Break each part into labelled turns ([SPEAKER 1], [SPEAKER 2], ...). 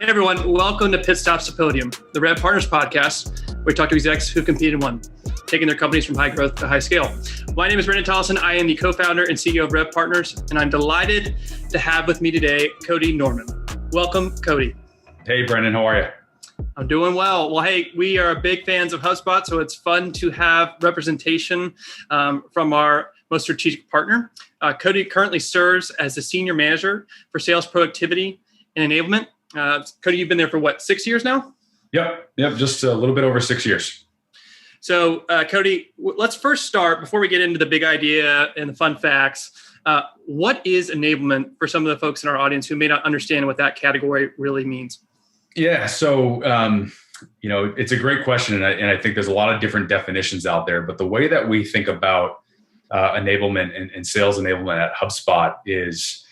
[SPEAKER 1] Hey everyone, welcome to Pit Stops to Podium, the Rev Partners podcast, where we talk to execs who compete and won, taking their companies from high growth to high scale. My name is Brendan Tollison. I am the co-founder and CEO of Rev Partners, and I'm delighted to have with me today Cody Normand. Welcome, Cody.
[SPEAKER 2] Hey, Brendan, how are you?
[SPEAKER 1] I'm doing well. Well, hey, we are big fans of HubSpot, so it's fun to have representation from our most strategic partner. Cody currently serves as the Senior Manager for Sales Productivity and Enablement. Cody, you've been there for what, 6 years now?
[SPEAKER 2] Yep, just a little bit over 6 years.
[SPEAKER 1] So, Cody, let's first start, before we get into the big idea and the fun facts, what is enablement for some of the folks in our audience who may not understand what that category really means?
[SPEAKER 2] Yeah, so, it's a great question, and I think there's a lot of different definitions out there, but the way that we think about enablement and sales enablement at HubSpot is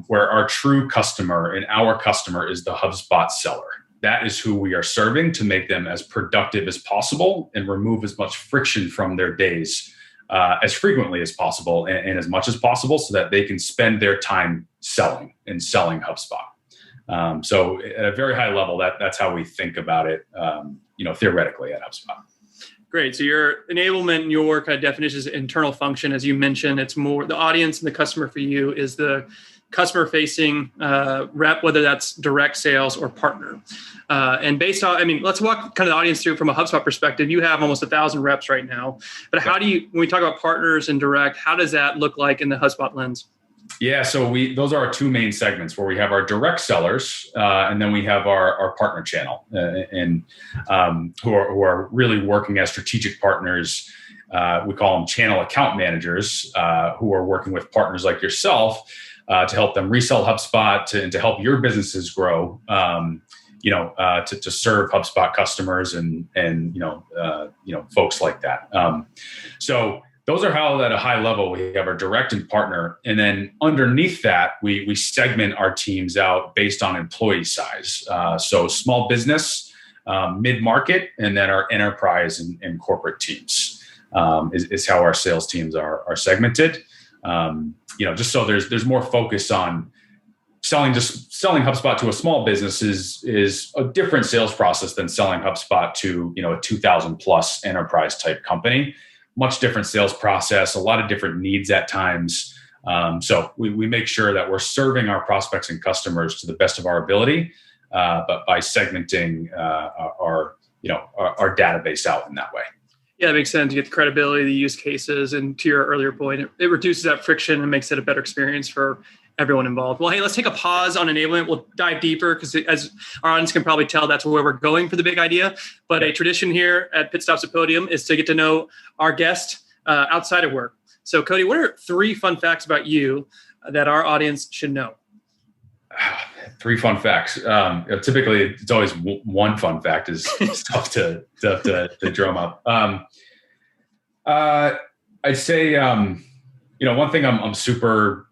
[SPEAKER 2] where our true customer and our customer is the HubSpot seller. That is who we are serving to make them as productive as possible and remove as much friction from their days as frequently as possible and as much as possible so that they can spend their time selling HubSpot. So at a very high level, that's how we think about it, theoretically at HubSpot.
[SPEAKER 1] Great. So your enablement, your kind of definition is internal function. As you mentioned, it's more the audience and the customer for you is the customer-facing rep, whether that's direct sales or partner. And based on, let's walk kind of the audience through from a HubSpot perspective. You have almost 1,000 reps right now. But how do you, when we talk about partners and direct, how does that look like in the HubSpot lens?
[SPEAKER 2] Yeah, so those are our two main segments where we have our direct sellers and then we have our partner channel and who are really working as strategic partners. We call them channel account managers who are working with partners like yourself to help them resell HubSpot and to help your businesses grow. To serve HubSpot customers and folks like that. So those are how at a high level we have our direct and partner. And then underneath that, we segment our teams out based on employee size. So small business, mid-market, and then our enterprise and corporate teams is how our sales teams are segmented. Just so there's more focus on selling HubSpot to a small business is a different sales process than selling HubSpot to, a 2,000 plus enterprise type company. Much different sales process, a lot of different needs at times. So we make sure that we're serving our prospects and customers to the best of our ability, but by segmenting our database out in that way.
[SPEAKER 1] Yeah, that makes sense. You get the credibility, the use cases, and to your earlier point, it reduces that friction and makes it a better experience for everyone involved. Well, hey, let's take a pause on enablement. We'll dive deeper because as our audience can probably tell, that's where we're going for the big idea. But a tradition here at Pit Stops at Podium is to get to know our guest outside of work. So Cody, what are 3 fun facts about you that our audience should know?
[SPEAKER 2] 3 fun facts. Typically, it's always one fun fact is tough to drum up. I'd say, one thing I'm super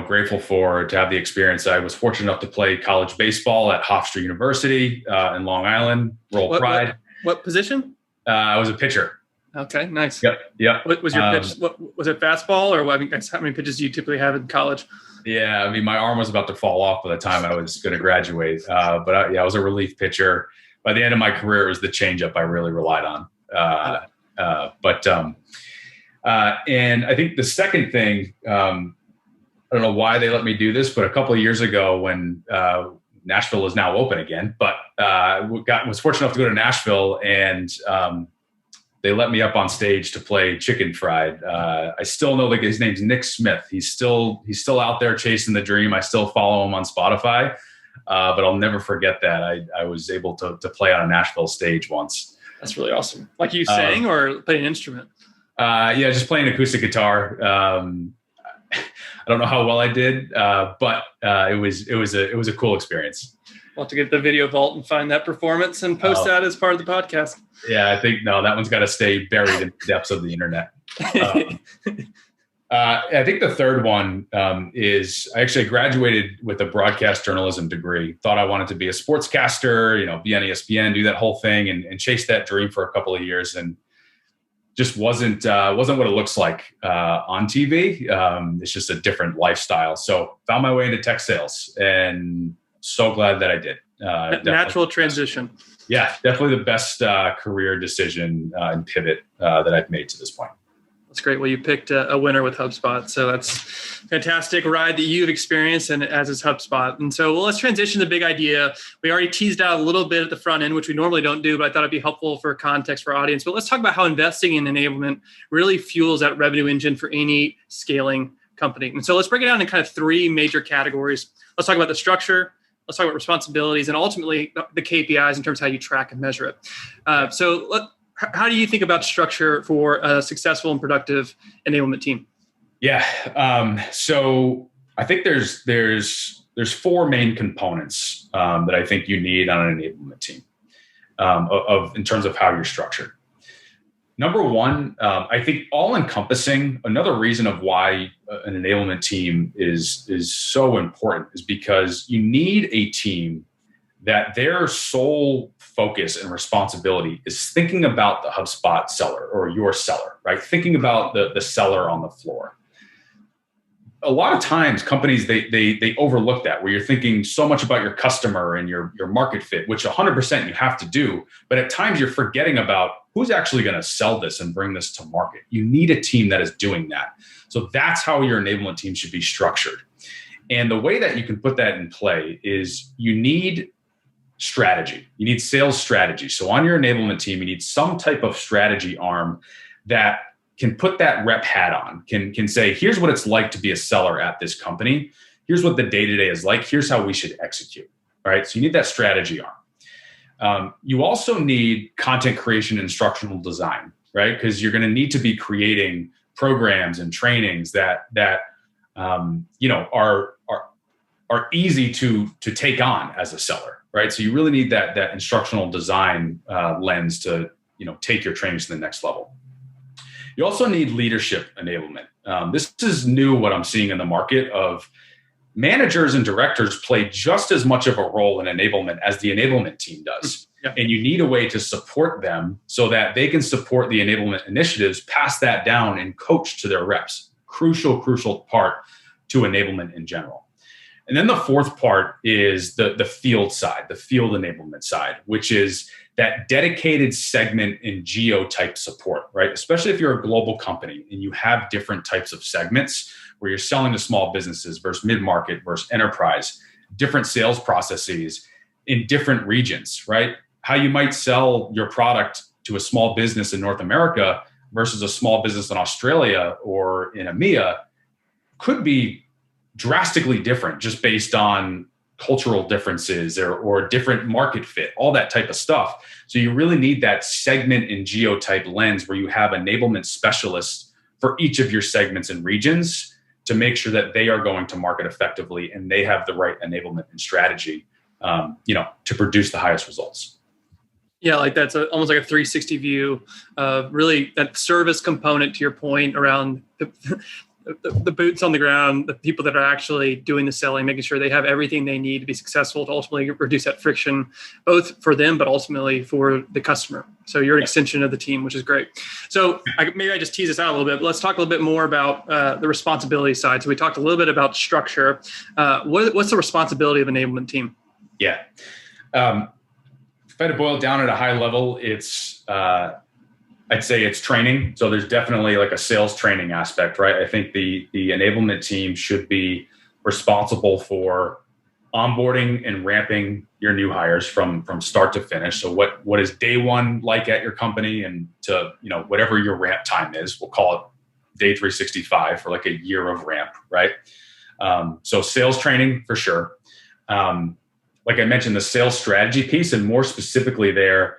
[SPEAKER 2] grateful for to have the experience. I was fortunate enough to play college baseball at Hofstra University in Long Island. Roll Pride.
[SPEAKER 1] What position?
[SPEAKER 2] I was a pitcher.
[SPEAKER 1] Okay, nice.
[SPEAKER 2] Yep.
[SPEAKER 1] What was your pitch? Was it fastball or how many pitches do you typically have in college?
[SPEAKER 2] Yeah, my arm was about to fall off by the time I was going to graduate. But I was a relief pitcher. By the end of my career, it was the changeup I really relied on. And I think the second thing, I don't know why they let me do this, but a couple of years ago when Nashville is now open again, but was fortunate enough to go to Nashville and they let me up on stage to play Chicken Fried. I still know his name's Nick Smith. He's still out there chasing the dream. I still follow him on Spotify, but I'll never forget that. I was able to play on a Nashville stage once.
[SPEAKER 1] That's really awesome. Like you sang or playing an instrument?
[SPEAKER 2] Yeah, just playing acoustic guitar. I don't know how well I did, but it was a cool experience.
[SPEAKER 1] We'll have to get the video vault and find that performance and post that as part of the podcast.
[SPEAKER 2] Yeah, I think that one's got to stay buried in the depths of the internet. I think the third one is I actually graduated with a broadcast journalism degree. Thought I wanted to be a sportscaster, be on ESPN, do that whole thing, and chase that dream for a couple of years, and just wasn't what it looks like on TV. It's just a different lifestyle. So found my way into tech sales and so glad that I did.
[SPEAKER 1] Natural transition.
[SPEAKER 2] Yeah, definitely the best career decision and pivot that I've made to this point.
[SPEAKER 1] That's great. Well, you picked a winner with HubSpot. So that's fantastic ride that you've experienced, and as is HubSpot. And so let's transition to the big idea. We already teased out a little bit at the front end, which we normally don't do, but I thought it'd be helpful for context for our audience. But let's talk about how investing in enablement really fuels that revenue engine for any scaling company. And so let's break it down in kind of three major categories. Let's talk about the structure. Let's talk about responsibilities, and ultimately the KPIs in terms of how you track and measure it. How do you think about structure for a successful and productive enablement team?
[SPEAKER 2] Yeah. So I think there's four main components that I think you need on an enablement team in terms of how you're structured. Number one, I think all encompassing, another reason of why an enablement team is so important is because you need a team that their sole focus and responsibility is thinking about the HubSpot seller or your seller, right? Thinking about the seller on the floor. A lot of times companies, they overlook that, where you're thinking so much about your customer and your market fit, which 100% you have to do. But at times you're forgetting about who's actually going to sell this and bring this to market. You need a team that is doing that. So that's how your enablement team should be structured. And the way that you can put that in play is you need strategy. You need sales strategy. So on your enablement team, you need some type of strategy arm that can put that rep hat on, can say, here's what it's like to be a seller at this company. Here's what the day-to-day is like. Here's how we should execute. All right. So you need that strategy arm. You also need content creation and instructional design, right? Because you're going to need to be creating programs and trainings that are easy to take on as a seller, right? So you really need that instructional design lens to take your trainings to the next level. You also need leadership enablement. This is new, what I'm seeing in the market of managers and directors play just as much of a role in enablement as the enablement team does. Yeah. And you need a way to support them so that they can support the enablement initiatives, pass that down and coach to their reps. Crucial part to enablement in general. And then the fourth part is the field side, the field enablement side, which is that dedicated segment and geo type support, right? Especially if you're a global company and you have different types of segments where you're selling to small businesses versus mid-market versus enterprise, different sales processes in different regions, right? How you might sell your product to a small business in North America versus a small business in Australia or in EMEA could be drastically different just based on cultural differences or different market fit, all that type of stuff. So you really need that segment and geo type lens where you have enablement specialists for each of your segments and regions to make sure that they are going to market effectively and they have the right enablement and strategy, to produce the highest results.
[SPEAKER 1] Yeah, like that's almost like a 360 view of really that service component, to your point, around the boots on the ground, the people that are actually doing the selling, making sure they have everything they need to be successful to ultimately reduce that friction, both for them, but ultimately for the customer. So you're an extension of the team, which is great. So maybe I just tease this out a little bit, but let's talk a little bit more about the responsibility side. So we talked a little bit about structure. What's the responsibility of an enablement team?
[SPEAKER 2] Yeah. If I had to boil it down at a high level, I'd say it's training. So there's definitely like a sales training aspect, right? I think the enablement team should be responsible for onboarding and ramping your new hires from start to finish. So what is day one like at your company, and to whatever your ramp time is, we'll call it day 365 for like a year of ramp, right? So sales training for sure. Like I mentioned, the sales strategy piece, and more specifically there,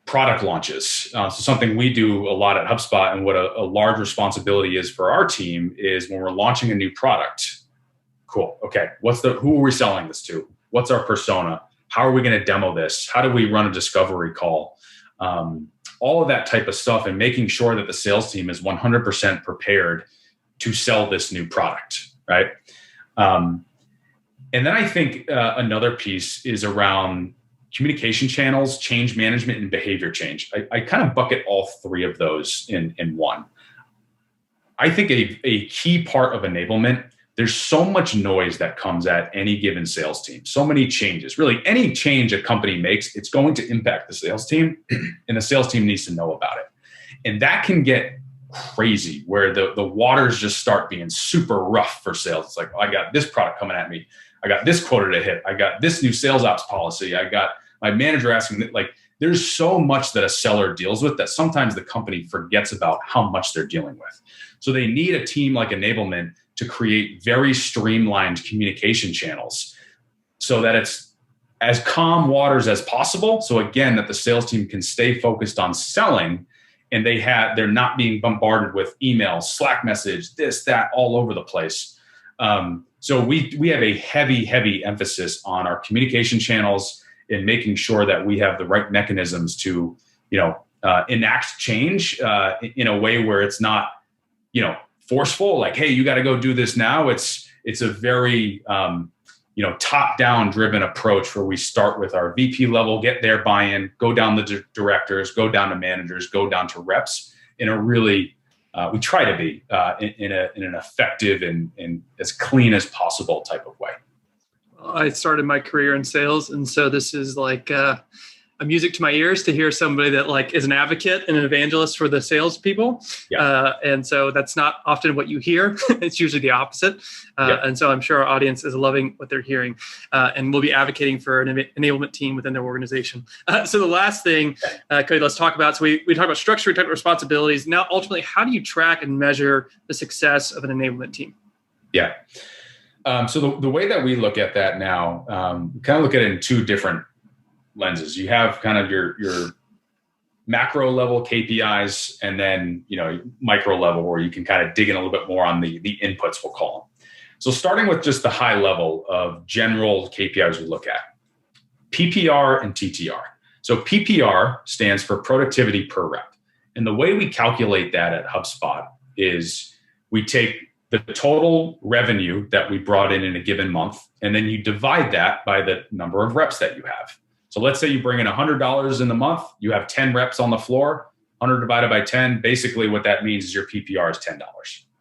[SPEAKER 2] product launches. So something we do a lot at HubSpot, and what a large responsibility is for our team is when we're launching a new product. Cool. Okay. Who are we selling this to? What's our persona? How are we going to demo this? How do we run a discovery call? All of that type of stuff, and making sure that the sales team is 100% prepared to sell this new product. Right. And then I think another piece is around communication channels, change management, and behavior change. I kind of bucket all three of those in one. I think a key part of enablement, there's so much noise that comes at any given sales team, so many changes. Really, any change a company makes, it's going to impact the sales team, and the sales team needs to know about it. And that can get crazy where the waters just start being super rough for sales. It's like, oh, I got this product coming at me. I got this quota to hit. I got this new sales ops policy. I got my manager asking, like, there's so much that a seller deals with that sometimes the company forgets about how much they're dealing with. So they need a team like Enablement to create very streamlined communication channels so that it's as calm waters as possible. So again, that the sales team can stay focused on selling, and they're not being bombarded with emails, Slack message, this, that, all over the place. So we have a heavy emphasis on our communication channels and making sure that we have the right mechanisms to, enact change in a way where it's not, forceful. Like, hey, you got to go do this now. It's a very top-down driven approach where we start with our VP level, get their buy-in, go down the directors, go down to managers, go down to reps in a really, we try to be in an effective and as clean as possible type of way.
[SPEAKER 1] I started my career in sales, and so this is like a music to my ears to hear somebody that like is an advocate and an evangelist for the salespeople. Yeah. And so that's not often what you hear. It's usually the opposite. And so I'm sure our audience is loving what they're hearing, and we'll be advocating for an enablement team within their organization. So the last thing, Cody, let's talk about. So we talked about structure, we talked about responsibilities. Now, ultimately, how do you track and measure the success of an enablement team?
[SPEAKER 2] Yeah. So the way that we look at that now, we kind of look at it in two different lenses. You have kind of your macro level KPIs, and then micro level where you can kind of dig in a little bit more on the inputs, we'll call them. So starting with just the high level of general KPIs we look at, PPR and TTR. So PPR stands for productivity per rep, and the way we calculate that at HubSpot is we take the total revenue that we brought in a given month, and then you divide that by the number of reps that you have. So let's say you bring in $100 in the month, you have 10 reps on the floor, 100 divided by 10. Basically what that means is your PPR is $10,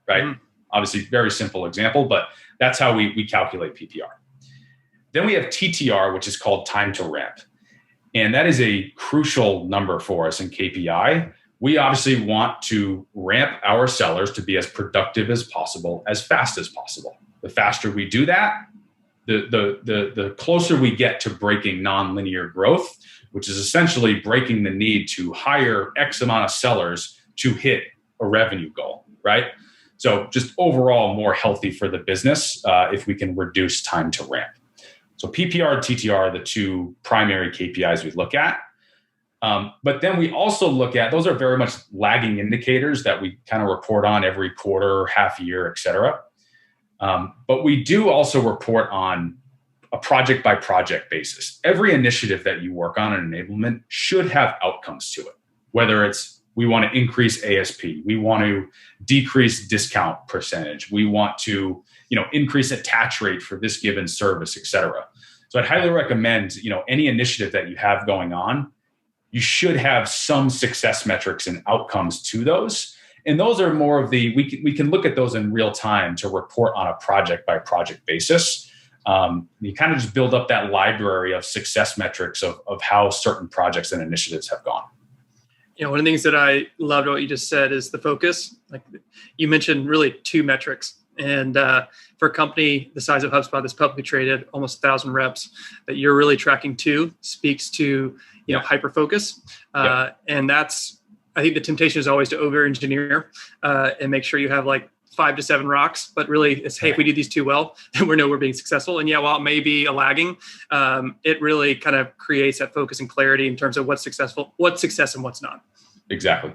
[SPEAKER 2] right? Mm-hmm. Obviously, very simple example, but that's how we calculate PPR. Then we have TTR, which is called time to ramp. And that is a crucial number for us in KPI. We obviously want to ramp our sellers to be as productive as possible, as fast as possible. The faster we do that, the closer we get to breaking nonlinear growth, which is essentially breaking the need to hire X amount of sellers to hit a revenue goal, right? So just overall more healthy for the business if we can reduce time to ramp. So PPR and TTR are the two primary KPIs we look at. But then we also look at, those are very much lagging indicators that we kind of report on every quarter, half year, et cetera. But we do also report on a project by project basis. Every initiative that you work on in enablement should have outcomes to it, whether it's we want to increase ASP, we want to decrease discount percentage, we want to increase attach rate for this given service, et cetera. So I'd highly recommend any initiative that you have going on, you should have some success metrics and outcomes to those. And those are more of we can look at those in real time to report on a project by project basis. You kind of just build up that library of success metrics of how certain projects and initiatives have gone.
[SPEAKER 1] One of the things that I loved what you just said is the focus. Like you mentioned really two metrics. And for a company the size of HubSpot that's publicly traded, almost 1,000 reps, that you're really tracking two speaks to hyper focus. And that's, I think the temptation is always to over engineer and make sure you have like 5 to 7 rocks, but really it's, hey, if we do these two well, then we know we're being successful. And while it may be a lagging, it really kind of creates that focus and clarity in terms of what's successful, what's success and what's not.
[SPEAKER 2] Exactly.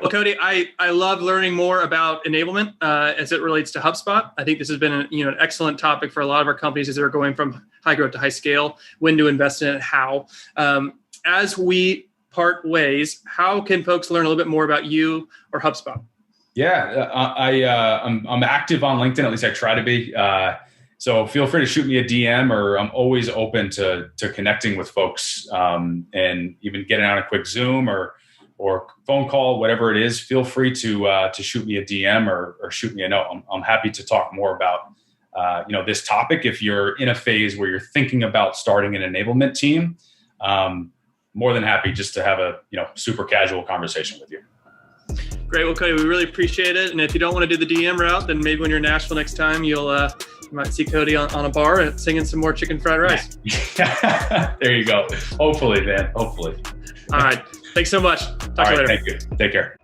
[SPEAKER 1] Well, Cody, I love learning more about enablement as it relates to HubSpot. I think this has been an excellent topic for a lot of our companies as they're going from high growth to high scale, when to invest in it, how. As we part ways, how can folks learn a little bit more about you or HubSpot?
[SPEAKER 2] Yeah, I'm active on LinkedIn. At least I try to be. So feel free to shoot me a DM, or I'm always open to connecting with folks and even getting on a quick Zoom or or phone call, whatever it is, feel free to shoot me a DM or shoot me a note. I'm happy to talk more about this topic. If you're in a phase where you're thinking about starting an enablement team, more than happy just to have a super casual conversation with you.
[SPEAKER 1] Great. Well, Cody, we really appreciate it. And if you don't want to do the DM route, then maybe when you're in Nashville next time, you might see Cody on a bar and singing some more chicken fried rice.
[SPEAKER 2] There you go. Hopefully, man. Hopefully.
[SPEAKER 1] All right. Thanks so much. Talk to you later.
[SPEAKER 2] Thank you. Take care.